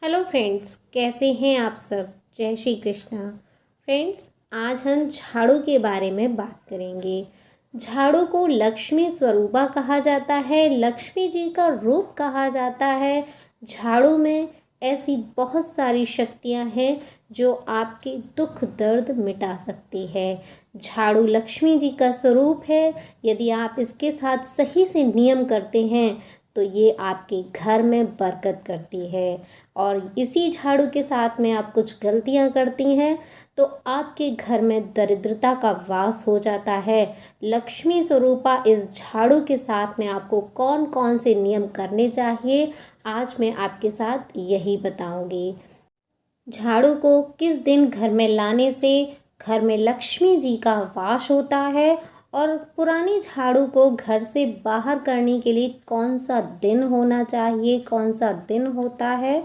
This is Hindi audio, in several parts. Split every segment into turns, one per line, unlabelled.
हेलो फ्रेंड्स, कैसे हैं आप सब। जय श्री कृष्णा। फ्रेंड्स, आज हम झाड़ू के बारे में बात करेंगे। झाड़ू को लक्ष्मी स्वरूपा कहा जाता है, लक्ष्मी जी का रूप कहा जाता है। झाड़ू में ऐसी बहुत सारी शक्तियां हैं जो आपके दुख दर्द मिटा सकती है। झाड़ू लक्ष्मी जी का स्वरूप है। यदि आप इसके साथ सही से नियम करते हैं तो ये आपके घर में बरकत करती है। और इसी झाड़ू के साथ में आप कुछ गलतियां करती हैं तो आपके घर में दरिद्रता का वास हो जाता है। लक्ष्मी स्वरूपा इस झाड़ू के साथ में आपको कौन कौन से नियम करने चाहिए, आज मैं आपके साथ यही बताऊंगी। झाड़ू को किस दिन घर में लाने से घर में लक्ष्मी जी का वास होता है, और पुरानी झाड़ू को घर से बाहर करने के लिए कौन सा दिन होना चाहिए, कौन सा दिन होता है,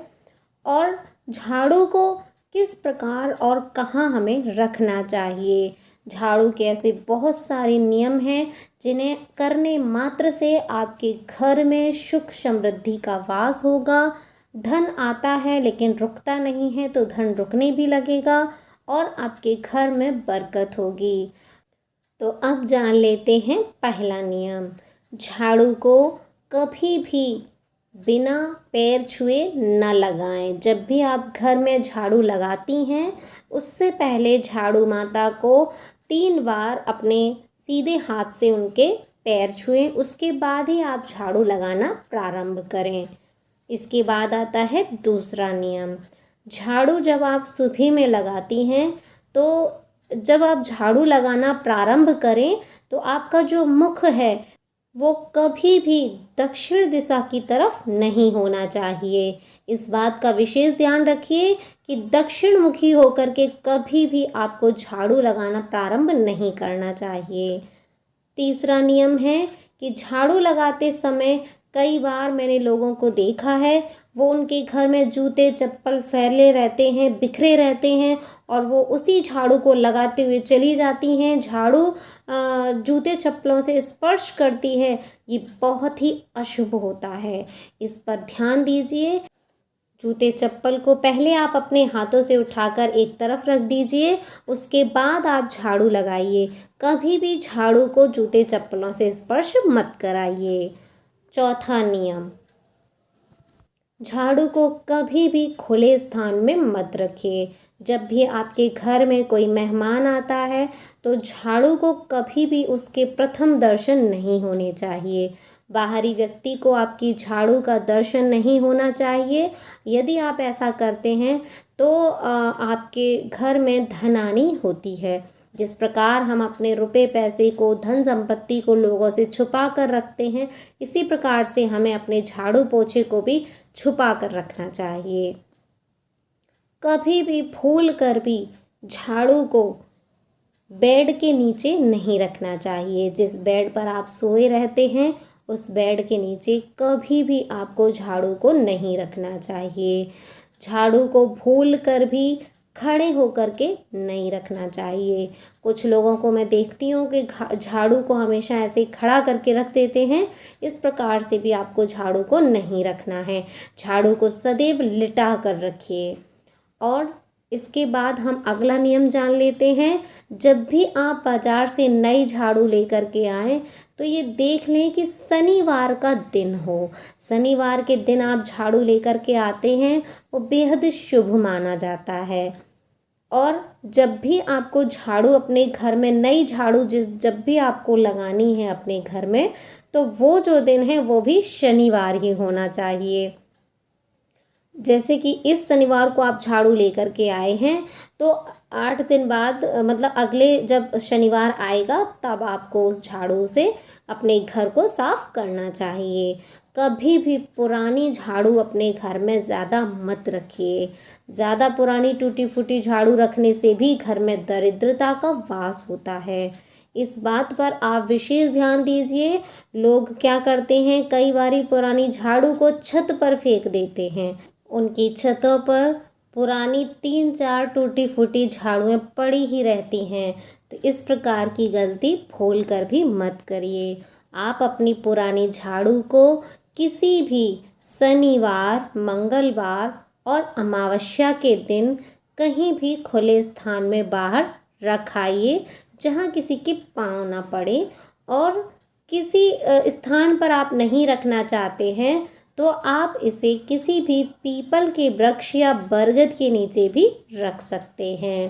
और झाड़ू को किस प्रकार और कहाँ हमें रखना चाहिए। झाड़ू के ऐसे बहुत सारे नियम हैं जिन्हें करने मात्र से आपके घर में सुख समृद्धि का वास होगा। धन आता है लेकिन रुकता नहीं है, तो धन रुकने भी लगेगा और आपके घर में बरकत होगी। तो अब जान लेते हैं पहला नियम। झाड़ू को कभी भी बिना पैर छुए न लगाएं। जब भी आप घर में झाड़ू लगाती हैं उससे पहले झाड़ू माता को 3 बार अपने सीधे हाथ से उनके पैर छुएं, उसके बाद ही आप झाड़ू लगाना प्रारंभ करें। इसके बाद आता है दूसरा नियम। झाड़ू जब आप सुबह में लगाती हैं तो जब आप झाड़ू लगाना प्रारंभ करें तो आपका जो मुख है वो कभी भी दक्षिण दिशा की तरफ नहीं होना चाहिए। इस बात का विशेष ध्यान रखिए कि दक्षिण मुखी होकर के कभी भी आपको झाड़ू लगाना प्रारंभ नहीं करना चाहिए। तीसरा नियम है कि झाड़ू लगाते समय कई बार मैंने लोगों को देखा है, वो उनके घर में जूते चप्पल फैले रहते हैं, बिखरे रहते हैं, और वो उसी झाड़ू को लगाते हुए चली जाती हैं। झाड़ू जूते चप्पलों से स्पर्श करती है, ये बहुत ही अशुभ होता है। इस पर ध्यान दीजिए। जूते चप्पल को पहले आप अपने हाथों से उठाकर एक तरफ रख दीजिए, उसके बाद आप झाड़ू लगाइए। कभी भी झाड़ू को जूते चप्पलों से स्पर्श मत कराइए। चौथा नियम, झाड़ू को कभी भी खुले स्थान में मत रखिए। जब भी आपके घर में कोई मेहमान आता है तो झाड़ू को कभी भी उसके प्रथम दर्शन नहीं होने चाहिए। बाहरी व्यक्ति को आपकी झाड़ू का दर्शन नहीं होना चाहिए। यदि आप ऐसा करते हैं तो आपके घर में धनहानि होती है। जिस प्रकार हम अपने रुपए पैसे को, धन संपत्ति को लोगों से छुपा कर रखते हैं, इसी प्रकार से हमें अपने झाड़ू पोछे को भी छुपा कर रखना चाहिए। कभी भी भूल कर भी झाड़ू को बेड के नीचे नहीं रखना चाहिए। जिस बेड पर आप सोए रहते हैं उस बेड के नीचे कभी भी आपको झाड़ू को नहीं रखना चाहिए। झाड़ू को भूल कर भी खड़े होकर के नहीं रखना चाहिए। कुछ लोगों को मैं देखती हूँ कि झाड़ू को हमेशा ऐसे खड़ा करके रख देते हैं। इस प्रकार से भी आपको झाड़ू को नहीं रखना है। झाड़ू को सदैव लिटा कर रखिए। और इसके बाद हम अगला नियम जान लेते हैं। जब भी आप बाज़ार से नई झाड़ू लेकर के आएँ तो ये देख लें कि शनिवार का दिन हो। शनिवार के दिन आप झाड़ू लेकर के आते हैं वो बेहद शुभ माना जाता है। और जब भी आपको झाड़ू अपने घर में, नई झाड़ू जब भी आपको लगानी है अपने घर में, तो वो जो दिन है वो भी शनिवार ही होना चाहिए। जैसे कि इस शनिवार को आप झाड़ू लेकर के आए हैं तो 8 दिन बाद मतलब अगले जब शनिवार आएगा तब आपको उस झाड़ू से अपने घर को साफ करना चाहिए। कभी भी पुरानी झाड़ू अपने घर में ज़्यादा मत रखिए। ज़्यादा पुरानी टूटी फूटी झाड़ू रखने से भी घर में दरिद्रता का वास होता है। इस बात पर आप विशेष ध्यान दीजिए। लोग क्या करते हैं, कई बारी पुरानी झाड़ू को छत पर फेंक देते हैं। उनकी छतों पर पुरानी 3-4 टूटी फूटी झाड़ुएँ पड़ी ही रहती हैं। तो इस प्रकार की गलती भूल कर भी मत करिए। आप अपनी पुरानी झाड़ू को किसी भी शनिवार, मंगलवार और अमावस्या के दिन कहीं भी खुले स्थान में बाहर रखाइए जहाँ किसी के पाँव ना पड़े। और किसी स्थान पर आप नहीं रखना चाहते हैं तो आप इसे किसी भी पीपल के वृक्ष या बरगद के नीचे भी रख सकते हैं।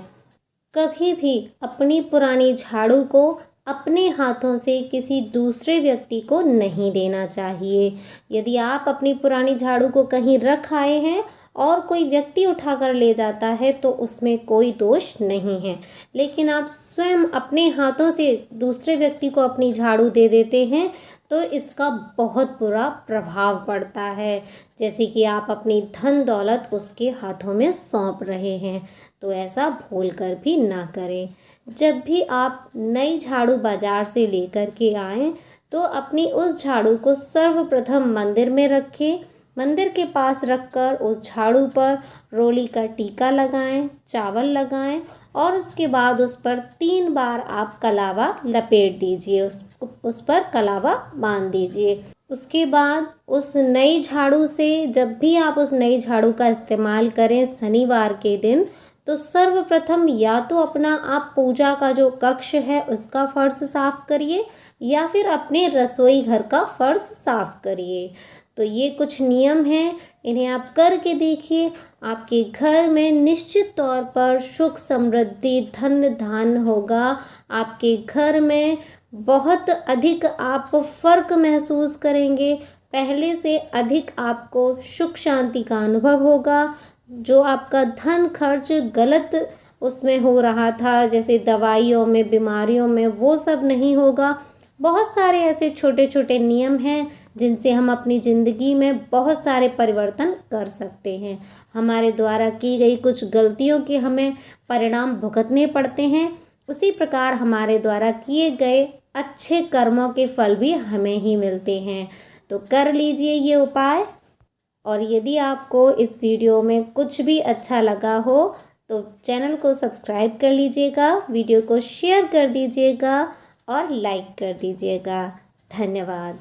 कभी भी अपनी पुरानी झाड़ू को अपने हाथों से किसी दूसरे व्यक्ति को नहीं देना चाहिए। यदि आप अपनी पुरानी झाड़ू को कहीं रख आए हैं और कोई व्यक्ति उठाकर ले जाता है तो उसमें कोई दोष नहीं है, लेकिन आप स्वयं अपने हाथों से दूसरे व्यक्ति को अपनी झाड़ू दे देते हैं तो इसका बहुत बुरा प्रभाव पड़ता है, जैसे कि आप अपनी धन दौलत उसके हाथों में सौंप रहे हैं। तो ऐसा भूल कर भी ना करें। जब भी आप नई झाड़ू बाजार से लेकर के आएँ तो अपनी उस झाड़ू को सर्वप्रथम मंदिर में रखें। मंदिर के पास रखकर उस झाड़ू पर रोली का टीका लगाएं, चावल लगाएं और उसके बाद उस पर 3 बार आप कलावा लपेट दीजिए, उस पर कलावा बांध दीजिए। उसके बाद उस नई झाड़ू से जब भी आप उस नई झाड़ू का इस्तेमाल करें शनिवार के दिन, तो सर्वप्रथम या तो अपना आप पूजा का जो कक्ष है उसका फर्श साफ करिए या फिर अपने रसोई घर का फर्श साफ करिए। तो ये कुछ नियम हैं, इन्हें आप करके देखिए। आपके घर में निश्चित तौर पर सुख समृद्धि धन धान्य होगा। आपके घर में बहुत अधिक आप फर्क महसूस करेंगे, पहले से अधिक आपको सुख शांति का अनुभव होगा। जो आपका धन खर्च गलत उसमें हो रहा था, जैसे दवाइयों में, बीमारियों में, वो सब नहीं होगा। बहुत सारे ऐसे छोटे छोटे नियम हैं जिनसे हम अपनी ज़िंदगी में बहुत सारे परिवर्तन कर सकते हैं। हमारे द्वारा की गई कुछ गलतियों के हमें परिणाम भुगतने पड़ते हैं, उसी प्रकार हमारे द्वारा किए गए अच्छे कर्मों के फल भी हमें ही मिलते हैं। तो कर लीजिए ये उपाय। और यदि आपको इस वीडियो में कुछ भी अच्छा लगा हो तो चैनल को सब्सक्राइब कर लीजिएगा, वीडियो को शेयर कर दीजिएगा और लाइक कर दीजिएगा। धन्यवाद।